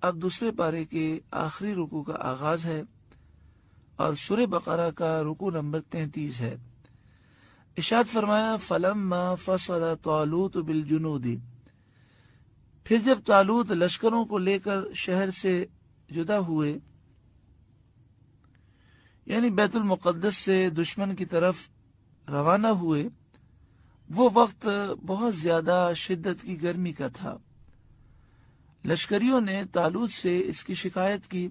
اب دوسرے پارے کے آخری رکوع کا آغاز ہے اور سورہ بقرہ کا رکوع نمبر 33 ہے۔ ارشاد فرمایا فلما فصل طالوت بالجنود، پھر جب طالوت لشکروں کو لے کر شہر سے جدا ہوئے، یعنی بیت المقدس سے دشمن کی طرف روانہ ہوئے، وہ وقت بہت زیادہ شدت کی گرمی کا تھا۔ لشکریوں نے طالوت سے اس کی شکایت کی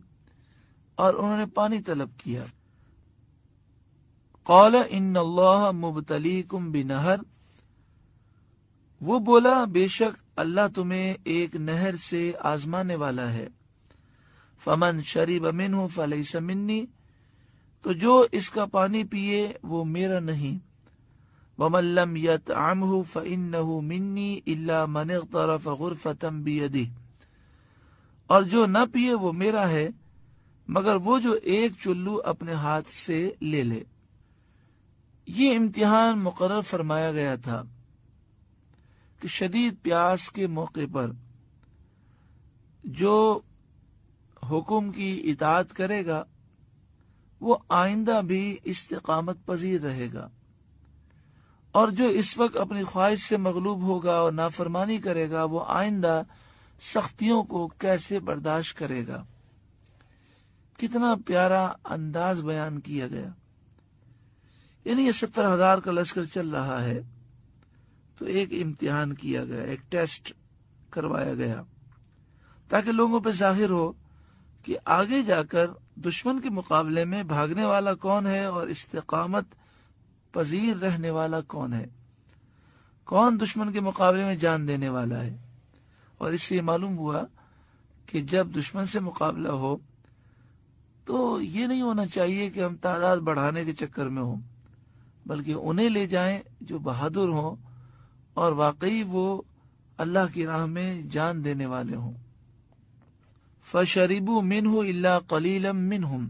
اور انہوں نے پانی طلب کیا۔ قال ان اللہ مبتلیکم بنہر، وہ بولا بے شک اللہ تمہیں ایک نہر سے آزمانے والا ہے۔ فمن شرب منہ فلیس منی، تو جو اس کا پانی پیے وہ میرا نہیں۔ ومن لم یطعمہ فإنہ منی الا من اغترف غرفۃ بیدہ، اور جو نہ پیے وہ میرا ہے مگر وہ جو ایک چلو اپنے ہاتھ سے لے لے۔ یہ امتحان مقرر فرمایا گیا تھا کہ شدید پیاس کے موقع پر جو حکم کی اطاعت کرے گا وہ آئندہ بھی استقامت پذیر رہے گا، اور جو اس وقت اپنی خواہش سے مغلوب ہوگا اور نافرمانی کرے گا وہ آئندہ سختیوں کو کیسے برداشت کرے گا۔ کتنا پیارا انداز بیان کیا گیا۔ یعنی یہ 70,000 کا لشکر چل رہا ہے تو ایک امتحان کیا گیا، ایک ٹیسٹ کروایا گیا تاکہ لوگوں پہ ظاہر ہو کہ آگے جا کر دشمن کے مقابلے میں بھاگنے والا کون ہے اور استقامت پذیر رہنے والا کون ہے، کون دشمن کے مقابلے میں جان دینے والا ہے۔ اور اس سے یہ معلوم ہوا کہ جب دشمن سے مقابلہ ہو تو یہ نہیں ہونا چاہیے کہ ہم تعداد بڑھانے کے چکر میں ہوں، بلکہ انہیں لے جائیں جو بہادر ہوں اور واقعی وہ اللہ کی راہ میں جان دینے والے ہوں۔ فَشَرِبُوا مِنْهُ إِلَّا قَلِيلًا مِّنْهُمْ،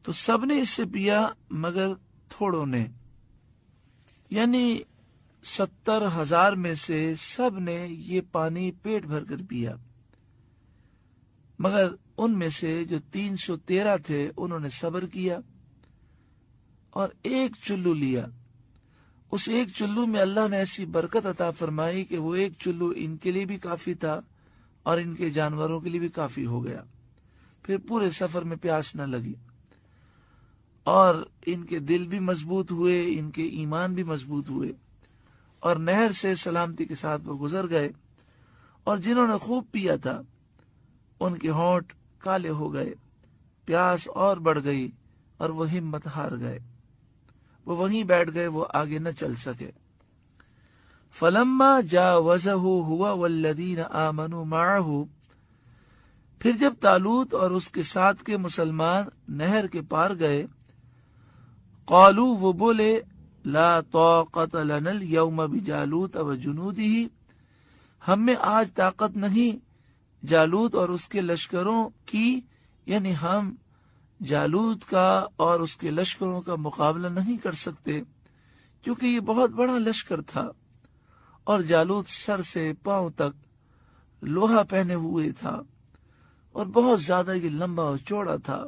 تو سب نے اس سے پیا مگر تھوڑوں نے، یعنی 70,000 میں سے سب نے یہ پانی پیٹ بھر کر پیا، مگر ان میں سے جو 313 تھے انہوں نے صبر کیا اور ایک چلو لیا۔ اس ایک چلو میں اللہ نے ایسی برکت عطا فرمائی کہ وہ ایک چلو ان کے لیے بھی کافی تھا اور ان کے جانوروں کے لیے بھی کافی ہو گیا۔ پھر پورے سفر میں پیاس نہ لگی اور ان کے دل بھی مضبوط ہوئے، ان کے ایمان بھی مضبوط ہوئے، اور نہر سے سلامتی کے ساتھ وہ گزر گئے، اور جنہوں نے خوب پیا تھا ان کے ہونٹ کالے ہو گئے، پیاس اور بڑھ گئی اور وہ ہمت ہار گئے، وہ وہیں بیٹھ گئے، وہ آگے نہ چل سکے۔ فلما جاوزہ ہوا والذین آمنوا معہ، پھر جب طالوت اور اس کے ساتھ کے مسلمان نہر کے پار گئے، قالوا، وہ بولے، لا طاقت لنا اليوم بجالوت وجنودہ، ہم میں آج طاقت نہیں جالوت اور اس کے لشکروں کی، یعنی ہم جالوت کا اور اس کے لشکروں کا مقابلہ نہیں کر سکتے، کیونکہ یہ بہت بڑا لشکر تھا اور جالوت سر سے پاؤں تک لوہا پہنے ہوئے تھا اور بہت زیادہ یہ لمبا اور چوڑا تھا۔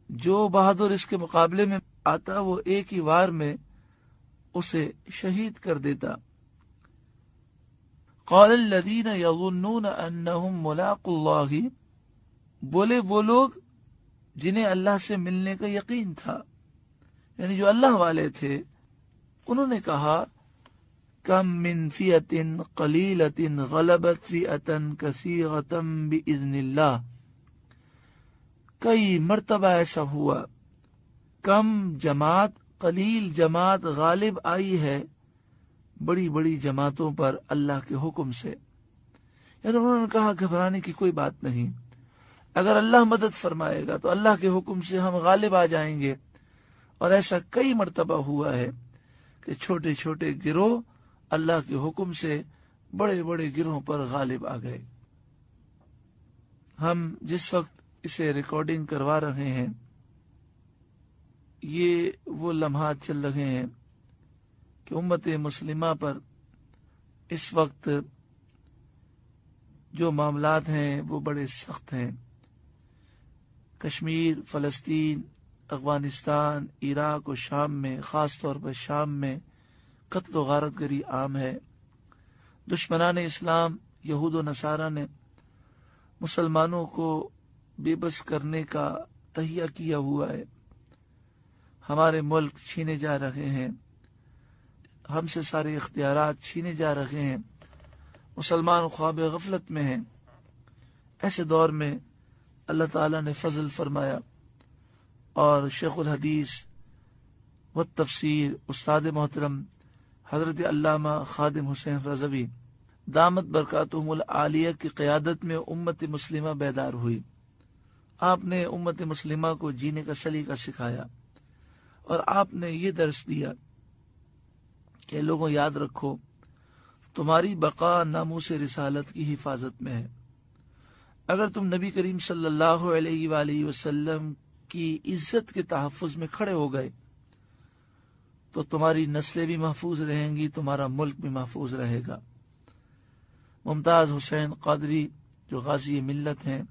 جو بہادر اس کے مقابلے میں آتا وہ ایک ہی وار میں اسے شہید کر دیتا۔ قال الذین یظنون انہم ملاقو اللہ، بولے وہ لوگ جنہیں اللہ سے ملنے کا یقین تھا، یعنی جو اللہ والے تھے، انہوں نے کہا کم من فئۃ قلیلۃ غلبت فئۃ کثیرۃ باذن اللہ، کئی مرتبہ ایسا ہوا کم جماعت، قلیل جماعت غالب آئی ہے بڑی بڑی جماعتوں پر اللہ کے حکم سے۔ یعنی انہوں نے کہا گھبرانے کی کوئی بات نہیں، اگر اللہ مدد فرمائے گا تو اللہ کے حکم سے ہم غالب آ جائیں گے۔ اور ایسا کئی مرتبہ ہوا ہے کہ چھوٹے چھوٹے گروہ اللہ کے حکم سے بڑے بڑے گروہوں پر غالب آ گئے۔ ہم جس وقت اسے ریکارڈنگ کروا رہے ہیں یہ وہ لمحات چل رہے ہیں کہ امت مسلمہ پر اس وقت جو معاملات ہیں وہ بڑے سخت ہیں۔ کشمیر، فلسطین، افغانستان، عراق و شام میں، خاص طور پر شام میں قتل و غارت گری عام ہے۔ دشمنان اسلام یہود و نصارہ نے مسلمانوں کو بے بس کرنے کا تہیہ کیا ہوا ہے۔ ہمارے ملک چھینے جا رہے ہیں، ہم سے سارے اختیارات چھینے جا رہے ہیں، مسلمان خواب غفلت میں ہیں۔ ایسے دور میں اللہ تعالیٰ نے فضل فرمایا اور شیخ الحدیث و تفسیر استاد محترم حضرت علامہ خادم حسین رضوی دامت برکاتہم العالیہ کی قیادت میں امت مسلمہ بیدار ہوئی۔ آپ نے امت مسلمہ کو جینے کا سلیقہ سکھایا اور آپ نے یہ درس دیا کہ لوگوں یاد رکھو، تمہاری بقا ناموس رسالت کی حفاظت میں ہے۔ اگر تم نبی کریم صلی اللہ علیہ وآلہ وسلم کی عزت کے تحفظ میں کھڑے ہو گئے تو تمہاری نسلیں بھی محفوظ رہیں گی، تمہارا ملک بھی محفوظ رہے گا۔ ممتاز حسین قادری جو غازی ملت ہیں،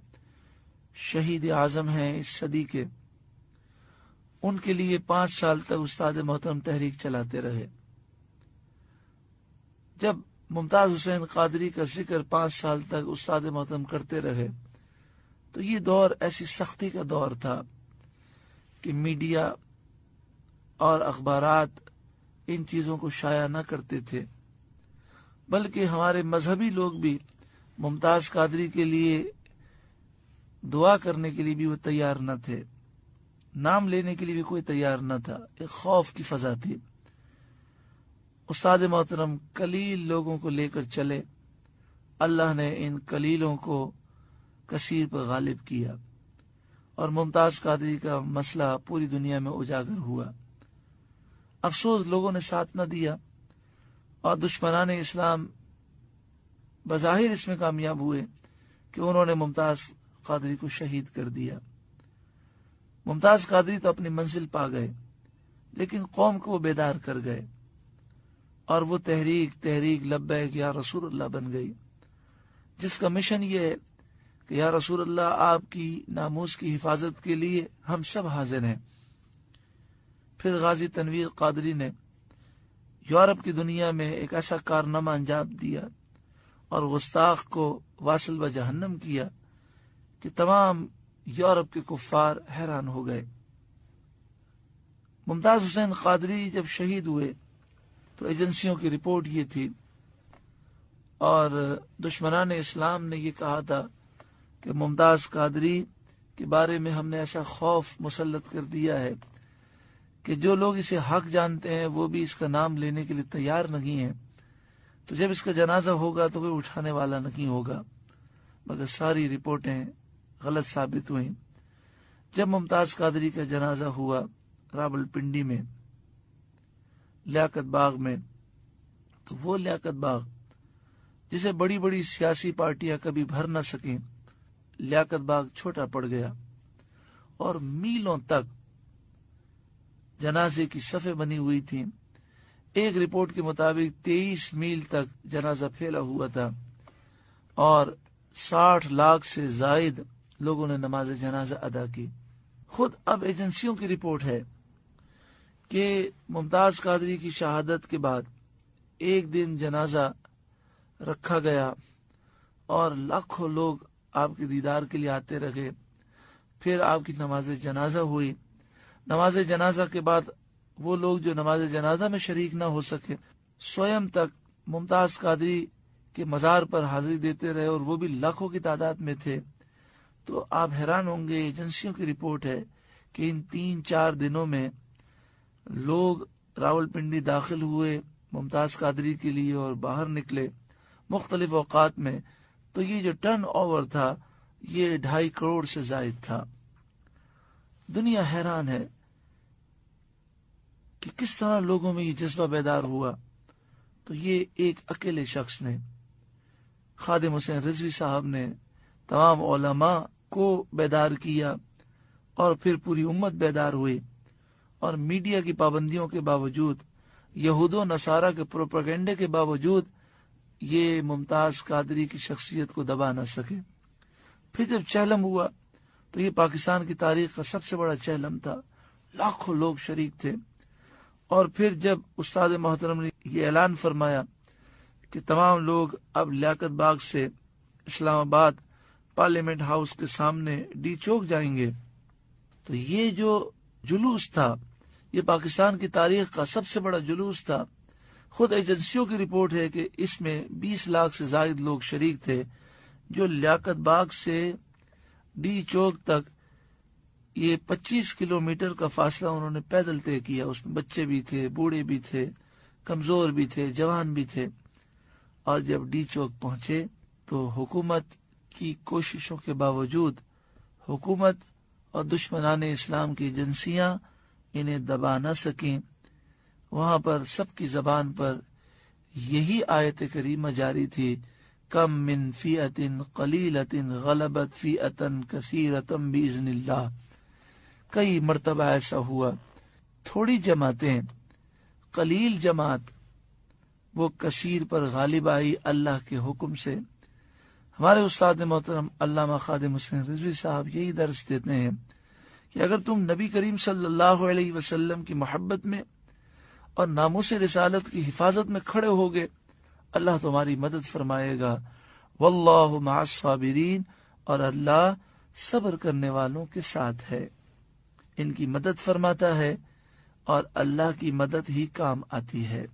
شہید اعظم ہیں اس صدی کے، ان کے لیے 5 سال تک استاد محترم تحریک چلاتے رہے۔ جب ممتاز حسین قادری کا ذکر 5 سال تک استاد محترم کرتے رہے تو یہ دور ایسی سختی کا دور تھا کہ میڈیا اور اخبارات ان چیزوں کو شائع نہ کرتے تھے، بلکہ ہمارے مذہبی لوگ بھی ممتاز قادری کے لیے دعا کرنے کے لیے بھی وہ تیار نہ تھے، نام لینے کے لیے بھی کوئی تیار نہ تھا، ایک خوف کی فضا تھی۔ استاد محترم قلیل لوگوں کو لے کر چلے، اللہ نے ان قلیلوں کو کثیر پر غالب کیا اور ممتاز قادری کا مسئلہ پوری دنیا میں اجاگر ہوا۔ افسوس لوگوں نے ساتھ نہ دیا اور دشمنان اسلام بظاہر اس میں کامیاب ہوئے کہ انہوں نے ممتاز قادری کو شہید کر دیا۔ ممتاز قادری تو اپنی منزل پا گئے، لیکن قوم کو وہ بیدار کر گئے اور وہ تحریک لبیک یا رسول اللہ بن گئی، جس کا مشن یہ ہے کہ یا رسول اللہ آپ کی ناموس کی حفاظت کے لیے ہم سب حاضر ہیں۔ پھر غازی تنویر قادری نے یورپ کی دنیا میں ایک ایسا کارنامہ انجام دیا اور گستاخ کو واصل و جہنم کیا کہ تمام یورپ کے کفار حیران ہو گئے۔ ممتاز حسین قادری جب شہید ہوئے تو ایجنسیوں کی رپورٹ یہ تھی اور دشمنان اسلام نے یہ کہا تھا کہ ممتاز قادری کے بارے میں ہم نے ایسا خوف مسلط کر دیا ہے کہ جو لوگ اسے حق جانتے ہیں وہ بھی اس کا نام لینے کے لیے تیار نہیں ہیں، تو جب اس کا جنازہ ہوگا تو کوئی اٹھانے والا نہیں ہوگا۔ مگر ساری رپورٹیں غلط ثابت ہوئیں۔ جب ممتاز قادری کا جنازہ ہوا راولپنڈی میں لیاقت باغ میں، تو وہ لیاقت باغ جسے بڑی بڑی سیاسی پارٹیاں کبھی بھر نہ سکیں، لیاقت باغ چھوٹا پڑ گیا اور میلوں تک جنازے کی صفیں بنی ہوئی تھیں۔ ایک رپورٹ کے مطابق 23 میل تک جنازہ پھیلا ہوا تھا اور 60 لاکھ سے زائد لوگوں نے نماز جنازہ ادا کی۔ خود اب ایجنسیوں کی رپورٹ ہے کہ ممتاز قادری کی شہادت کے بعد ایک دن جنازہ رکھا گیا اور لاکھوں لوگ آپ کے دیدار کے لیے آتے رہے۔ پھر آپ کی نماز جنازہ ہوئی۔ نماز جنازہ کے بعد وہ لوگ جو نماز جنازہ میں شریک نہ ہو سکے سویم تک ممتاز قادری کے مزار پر حاضری دیتے رہے اور وہ بھی لاکھوں کی تعداد میں تھے۔ تو آپ حیران ہوں گے، ایجنسیوں کی رپورٹ ہے کہ ان 3-4 دنوں میں لوگ راولپنڈی داخل ہوئے ممتاز قادری کے لیے اور باہر نکلے مختلف اوقات میں، تو یہ جو ٹرن اوور تھا یہ 2.5 کروڑ سے زائد تھا۔ دنیا حیران ہے کہ کس طرح لوگوں میں یہ جذبہ بیدار ہوا۔ تو یہ ایک اکیلے شخص نے، خادم حسین رضوی صاحب نے تمام علماء کو بیدار کیا اور پھر پوری امت بیدار ہوئی، اور میڈیا کی پابندیوں کے باوجود، یہود و نصارہ کے پروپیگنڈے کے باوجود یہ ممتاز قادری کی شخصیت کو دبا نہ سکے۔ پھر جب چہلم ہوا تو یہ پاکستان کی تاریخ کا سب سے بڑا چہلم تھا، لاکھوں لوگ شریک تھے۔ اور پھر جب استاد محترم نے یہ اعلان فرمایا کہ تمام لوگ اب لیاقت باغ سے اسلام آباد پارلیمنٹ ہاؤس کے سامنے ڈی چوک جائیں گے، تو یہ جو جلوس تھا یہ پاکستان کی تاریخ کا سب سے بڑا جلوس تھا۔ خود ایجنسیوں کی رپورٹ ہے کہ اس میں 20 لاکھ سے زائد لوگ شریک تھے، جو لیاقت باغ سے ڈی چوک تک یہ 25 کلومیٹر کا فاصلہ انہوں نے پیدل طے کیا۔ اس میں بچے بھی تھے، بوڑھے بھی تھے، کمزور بھی تھے، جوان بھی تھے۔ اور جب ڈی چوک پہنچے تو حکومت کی کوششوں کے باوجود حکومت اور دشمنان اسلام کی ایجنسیاں انہیں دبا نہ سکیں۔ وہاں پر سب کی زبان پر یہی آیت کریمہ جاری تھی، کم من فئۃ قلیلۃ غلبت فئۃ کثیرۃ باذن اللہ۔ کئی مرتبہ ایسا ہوا، تھوڑی جماعتیں، قلیل جماعت وہ کثیر پر غالب آئی اللہ کے حکم سے۔ ہمارے استاد محترم علامہ خادم حسین رضوی صاحب یہی درس دیتے ہیں کہ اگر تم نبی کریم صلی اللہ علیہ وسلم کی محبت میں اور ناموس رسالت کی حفاظت میں کھڑے ہوگے، اللہ تمہاری مدد فرمائے گا۔ واللہ مع الصابرین، اور اللہ صبر کرنے والوں کے ساتھ ہے، ان کی مدد فرماتا ہے اور اللہ کی مدد ہی کام آتی ہے۔